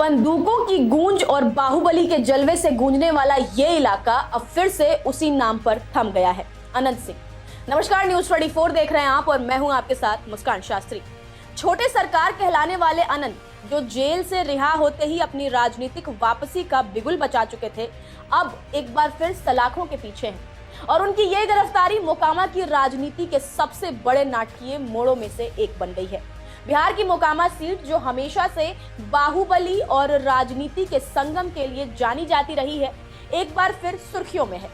बंदूकों की गूंज और बाहुबली के जलवे से गूंजने वाला ये इलाका अब फिर से उसी नाम पर थम गया है, अनंत सिंह। नमस्कार, न्यूज़ 24 देख रहे हैं आप और मैं हूं आपके साथ मुस्कान शास्त्री। छोटे सरकार कहलाने वाले अनंत, जो जेल से रिहा होते ही अपनी राजनीतिक वापसी का बिगुल बचा चुके थे, अब एक बार फिर सलाखों के पीछे हैं और उनकी ये गिरफ्तारी मोकामा की राजनीति के सबसे बड़े नाटकीय मोड़ों में से एक बन गई है। बिहार की मोकामा सीट, जो हमेशा से बाहुबली और राजनीति के संगम के लिए जानी जाती रही है, एक बार फिर सुर्खियों में है।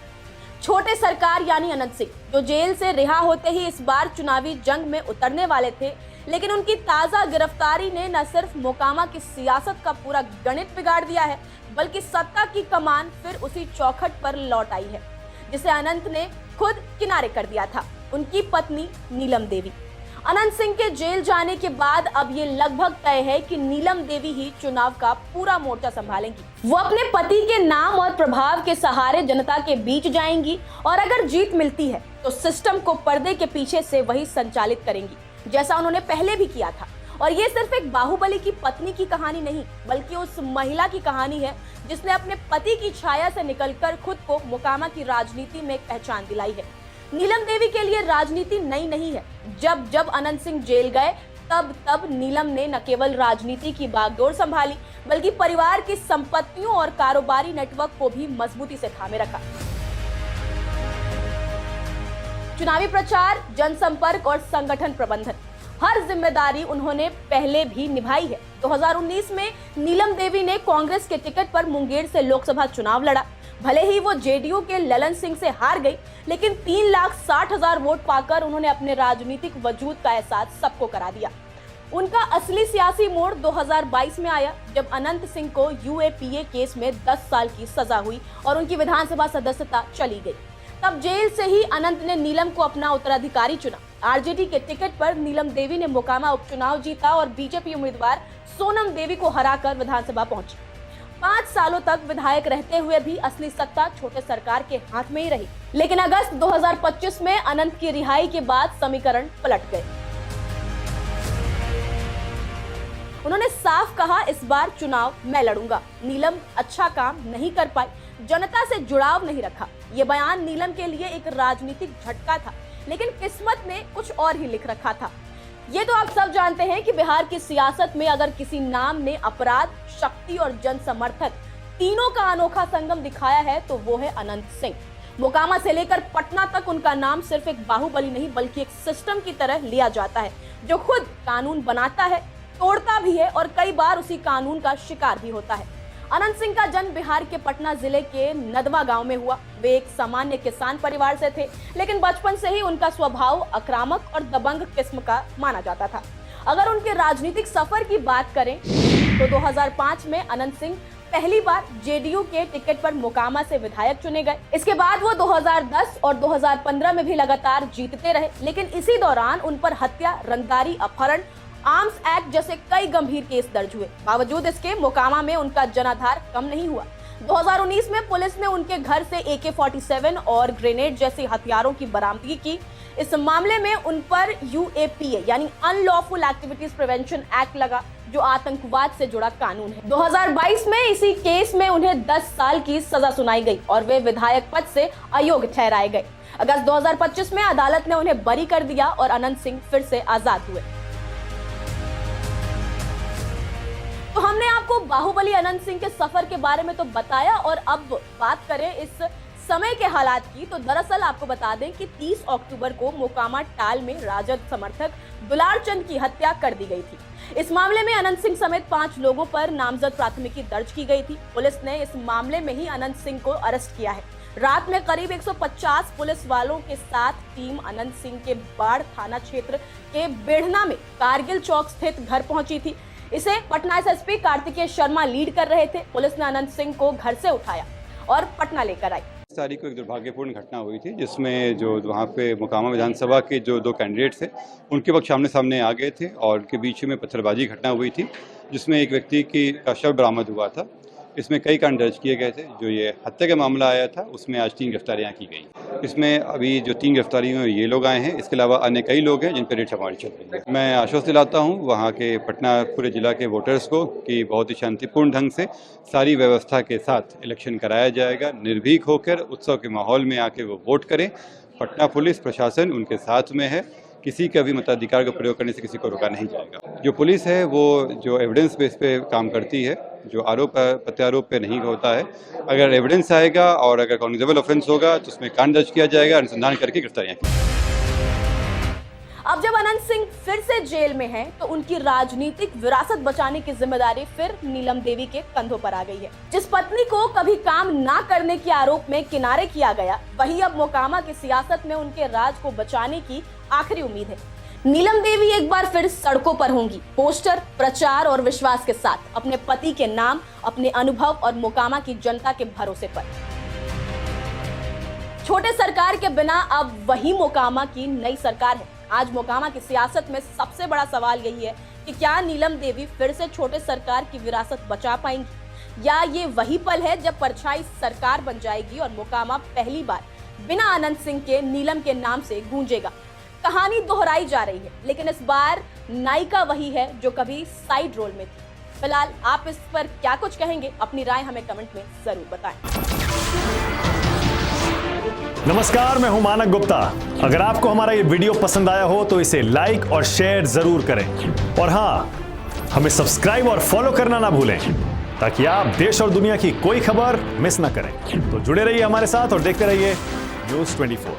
छोटे सरकार यानी अनंत सिंह, जो जेल से रिहा होते ही इस बार चुनावी जंग में उतरने वाले थे, लेकिन उनकी ताजा गिरफ्तारी ने न सिर्फ मोकामा की सियासत का पूरा गणित बिगाड़ दिया है, बल्कि सत्ता की कमान फिर उसी चौखट पर लौट आई है जिसे अनंत ने खुद किनारे कर दिया था। उनकी पत्नी नीलम देवी। अनंत सिंह के जेल जाने के बाद अब ये लगभग तय है कि नीलम देवी ही चुनाव का पूरा मोर्चा संभालेंगी। वो अपने पति के नाम और प्रभाव के सहारे जनता के बीच जाएंगी और अगर जीत मिलती है तो सिस्टम को पर्दे के पीछे से वही संचालित करेंगी, जैसा उन्होंने पहले भी किया था। और ये सिर्फ एक बाहुबली की पत्नी की कहानी नहीं, बल्कि उस महिला की कहानी है जिसने अपने पति की छाया से निकलकर खुद को मोकामा की राजनीति में पहचान दिलाई है। नीलम देवी के लिए राजनीति नई नहीं है। जब जब अनंत सिंह जेल गए, तब तब नीलम ने न केवल राजनीति की बागडोर संभाली, बल्कि परिवार की संपत्तियों और कारोबारी नेटवर्क को भी मजबूती से थामे रखा। चुनावी प्रचार, जनसंपर्क और संगठन प्रबंधन, हर जिम्मेदारी उन्होंने पहले भी निभाई है। 2019 में नीलम देवी ने कांग्रेस के टिकट पर मुंगेर से लोकसभा चुनाव लड़ा। भले ही वो जेडीयू के ललन सिंह से हार गई, लेकिन 3,60,000 वोट पाकर उन्होंने अपने राजनीतिक वजूद का एहसास सबको करा दिया। उनका असली सियासी मोड़ 2022 में आया, जब अनंत सिंह को यूएपीए केस में 10 साल की सजा हुई और उनकी विधानसभा सदस्यता चली गई। तब जेल से ही अनंत ने नीलम को अपना उत्तराधिकारी चुना। आरजेडी के टिकट पर नीलम देवी ने मोकामा उपचुनाव जीता और बीजेपी उम्मीदवार सोनम देवी को हराकर विधानसभा पहुंची। 5 सालों तक विधायक रहते हुए भी असली सत्ता छोटे सरकार के हाथ में ही रही। लेकिन अगस्त 2025 में अनंत की रिहाई के बाद समीकरण पलट गए। उन्होंने साफ कहा, इस बार चुनाव मैं लड़ूंगा। नीलम अच्छा काम नहीं कर पाई, जनता से जुड़ाव नहीं रखा। ये बयान नीलम के लिए एक राजनीतिक झटका था, लेकिन किस्मत ने कुछ और ही लिख रखा था। ये तो आप सब जानते हैं कि बिहार की सियासत में अगर किसी नाम ने अपराध, शक्ति और जन समर्थक तीनों का अनोखा संगम दिखाया है तो वो है अनंत सिंह। मोकामा से लेकर पटना तक उनका नाम सिर्फ एक बाहुबली नहीं, बल्कि एक सिस्टम की तरह लिया जाता है, जो खुद कानून बनाता है, तोड़ता भी है और कई बार उसी कानून का शिकार भी होता है। अनंत सिंह का जन्म बिहार के पटना जिले के नदवा गांव में हुआ। वे एक सामान्य किसान परिवार से थे, लेकिन बचपन से ही उनका स्वभाव आक्रामक और दबंग किस्म का माना जाता था। अगर उनके राजनीतिक सफर की बात करें तो 2005 में अनंत सिंह पहली बार जेडीयू के टिकट पर मोकामा से विधायक चुने गए। इसके बाद वो 2010 और 2015 में भी लगातार जीतते रहे, लेकिन इसी दौरान उन पर हत्या, रंगदारी, अपहरण, आर्म्स एक्ट जैसे कई गंभीर केस दर्ज हुए। बावजूद इसके मोकामा में उनका जनाधार कम नहीं हुआ। 2019 में पुलिस ने उनके घर से AK-47 और ग्रेनेड जैसे हथियारों की बरामदगी की। इस मामले में उन पर यूएपीए यानी अनलॉफुल एक्टिविटीज प्रिवेंशन एक्ट लगा, जो आतंकवाद से जुड़ा कानून है। 2022 में इसी केस में उन्हें 10 साल की सजा सुनाई गई और वे विधायक पद से अयोग्य ठहराए गए। अगस्त 2025 में अदालत ने उन्हें बरी कर दिया और अनंत सिंह फिर से आजाद हुए। तो हमने आपको बाहुबली अनंत सिंह के सफर के बारे में तो बताया, और अब बात करें इस समय के हालात की, तो दरअसल आपको बता दें कि 30 अक्टूबर को मोकामा टाल में राजद समर्थक दुलार चंद की हत्या कर दी गई थी। इस मामले में अनंत सिंह समेत 5 लोगों पर नामजद प्राथमिकी दर्ज की गई थी। पुलिस ने इस मामले में ही अनंत सिंह को अरेस्ट किया है। रात में करीब 150 पुलिस वालों के साथ टीम अनंत सिंह के बाढ़ थाना क्षेत्र के बेढ़ना में कारगिल चौक स्थित घर पहुंची थी। इसे पटना एसएसपी कार्तिकेय शर्मा लीड कर रहे थे। पुलिस ने अनंत सिंह को घर से उठाया और पटना लेकर आई। इस तारीख को एक दुर्भाग्यपूर्ण घटना हुई थी, जिसमें जो वहाँ पे मोकामा विधानसभा के जो 2 कैंडिडेट थे, उनके वक्त सामने सामने आ गए थे और उनके बीच में पत्थरबाजी घटना हुई थी, जिसमें एक व्यक्ति का शव बरामद हुआ था। इसमें कई कांड दर्ज किए गए थे। जो ये हत्या का मामला आया था उसमें आज 3 गिरफ्तारियां की गई। इसमें अभी जो 3 गिरफ्तारियों में ये लोग आए हैं, इसके अलावा अन्य कई लोग हैं जिन पर रेड छापेमारी चल रही है। मैं आश्वस्त दिलाता हूँ वहाँ के पटना पूरे जिला के वोटर्स को कि बहुत ही शांतिपूर्ण ढंग से सारी व्यवस्था के साथ इलेक्शन कराया जाएगा। निर्भीक होकर उत्सव के माहौल में आके वो वोट करें। पटना पुलिस प्रशासन उनके साथ में है। किसी का भी मताधिकार का प्रयोग करने से किसी को रोका नहीं जाएगा। जो पुलिस है वो जो एविडेंस बेस पे काम करती है, जो आरोप प्रत्यारोप पे नहीं होता है। अगर एविडेंस आएगा और अगर कॉग्निजेबल ऑफेंस होगा तो उसमें कांड दर्ज किया जाएगा, अनुसंधान करके गिरफ्तारियां की। अब जब अनंत सिंह फिर से जेल में हैं, तो उनकी राजनीतिक विरासत बचाने की जिम्मेदारी फिर नीलम देवी के कंधों पर आ गई है। जिस पत्नी को कभी काम ना करने के आरोप में किनारे किया गया, वही अब मोकामा की सियासत में उनके राज को बचाने की आखिरी उम्मीद है। नीलम देवी एक बार फिर सड़कों पर होंगी, पोस्टर, प्रचार और विश्वास के साथ, अपने पति के नाम, अपने अनुभव और मोकामा की जनता के भरोसे पर। छोटे सरकार के बिना अब वही मोकामा की नई सरकार है। आज मोकामा की सियासत में सबसे बड़ा सवाल यही है कि क्या नीलम देवी फिर से छोटे सरकार की विरासत बचा पाएंगी, या ये वही पल है जब परछाई सरकार बन जाएगी और मोकामा पहली बार बिना अनंत सिंह के नीलम के नाम से गूंजेगा। कहानी दोहराई जा रही है, लेकिन इस बार नायिका वही है जो कभी साइड रोल में थी। फिलहाल आप इस पर क्या कुछ कहेंगे, अपनी राय हमें कमेंट में जरूर बताएं। नमस्कार, मैं हूं मानक गुप्ता। अगर आपको हमारा ये वीडियो पसंद आया हो तो इसे लाइक और शेयर जरूर करें, और हां, हमें सब्सक्राइब और फॉलो करना ना भूलें ताकि आप देश और दुनिया की कोई खबर मिस ना करें। तो जुड़े रहिए हमारे साथ और देखते रहिए News 24।